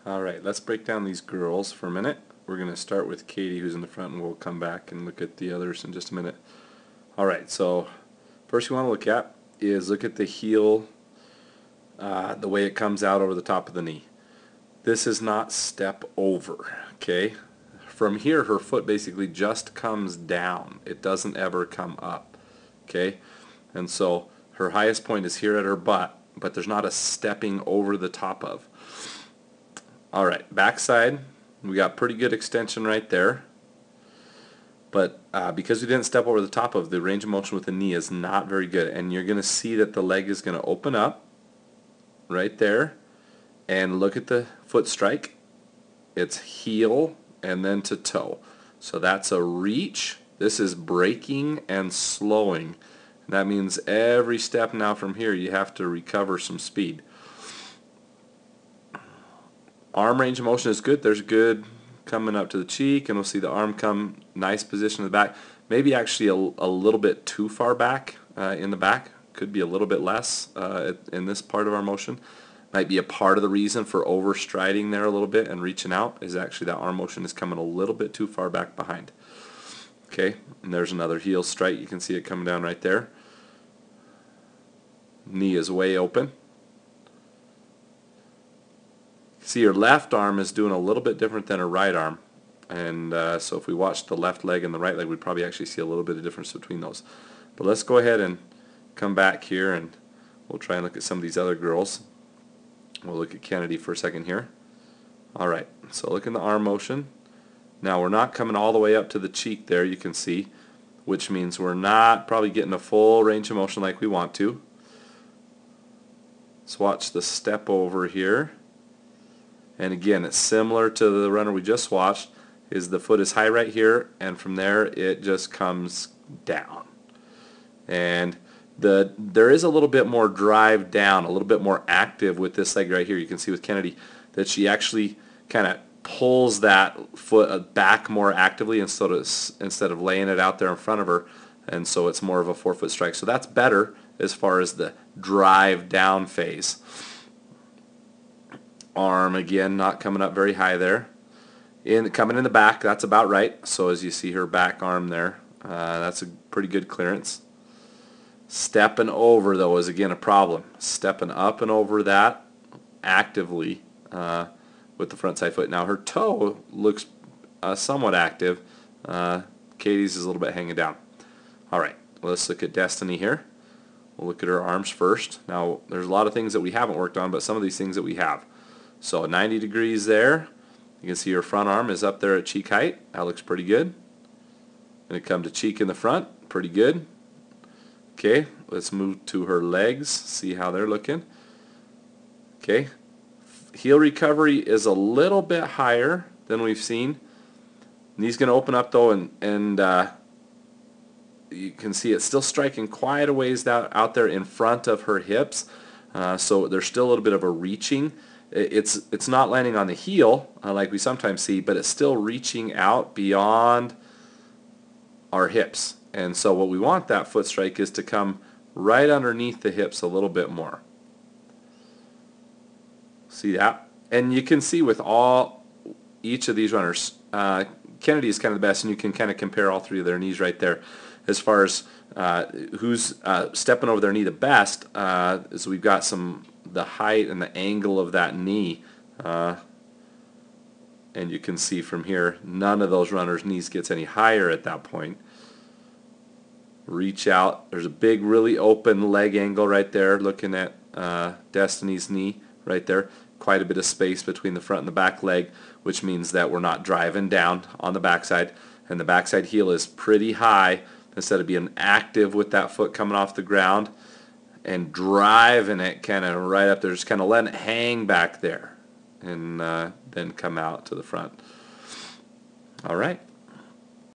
Alright, let's break down these girls for a minute. We're going to start with Katie, who's in the front, and we'll come back and look at the others in just a minute. Alright, so first you want to look at the heel, the way it comes out over the top of the knee. This is not step over, okay? From here, her foot basically just comes down. It doesn't ever come up, okay? And so her highest point is here at her butt, but there's not a stepping over the top of. Alright, backside, we got pretty good extension right there. But because we didn't step over the top of, the range of motion with the knee is not very good. And you're going to see that the leg is going to open up right there. And look at the foot strike. It's heel and then to toe. So that's a reach. This is braking and slowing. And that means every step now from here you have to recover some speed. Arm range of motion is good. There's good coming up to the cheek, and we'll see the arm come nice position in the back. Maybe actually a little bit too far back in the back. Could be a little bit less in this part of our motion. Might be a part of the reason for overstriding there a little bit and reaching out is actually that arm motion is coming a little bit too far back behind. Okay, and there's another heel strike. You can see it coming down right there. Knee is way open. See, your left arm is doing a little bit different than her right arm, and so if we watch the left leg and the right leg, we'd probably actually see a little bit of difference between those. But let's go ahead and come back here, and we'll try and look at some of these other girls. We'll look at Kennadi for a second here. Alright, so look in the arm motion. Now we're not coming all the way up to the cheek there, you can see, which means we're not probably getting a full range of motion like we want to. Let's watch the step over here. And again, it's similar to the runner we just watched, is the foot is high right here, and from there it just comes down. And there is a little bit more drive down, a little bit more active with this leg right here. You can see with Kennadi that she actually kind of pulls that foot back more actively instead of laying it out there in front of her, and so it's more of a forefoot strike. So that's better as far as the drive down phase. Arm again not coming up very high there. Coming in the back, that's about right. So as you see her back arm there, that's a pretty good clearance. Stepping over though is again a problem. Stepping up and over that actively with the front side foot. Now her toe looks somewhat active. Katie's is a little bit hanging down. Alright, let's look at Destinee here. We'll look at her arms first. Now there's a lot of things that we haven't worked on, but some of these things that we have. So 90 degrees there. You can see her front arm is up there at cheek height. That looks pretty good. Going to come to cheek in the front. Pretty good. Okay, let's move to her legs. See how they're looking. Okay. Heel recovery is a little bit higher than we've seen. Knee's going to open up though, and you can see it's still striking quite a ways out there in front of her hips. So there's still a little bit of a reaching. It's not landing on the heel like we sometimes see, but it's still reaching out beyond our hips. And so what we want that foot strike is to come right underneath the hips a little bit more. See that? And you can see with each of these runners, Kennadi is kind of the best, and you can kind of compare all three of their knees right there. As far as who's stepping over their knee the best, is we've got the height and the angle of that knee, and you can see from here none of those runners' knees gets any higher at that point. Reach out. There's a big, really open leg angle right there. Looking at Destinee's knee right there. Quite a bit of space between the front and the back leg, which means that we're not driving down on the backside, and the backside heel is pretty high. Instead of being active with that foot coming off the ground and driving it kind of right up there, just kind of letting it hang back there and then come out to the front. All right.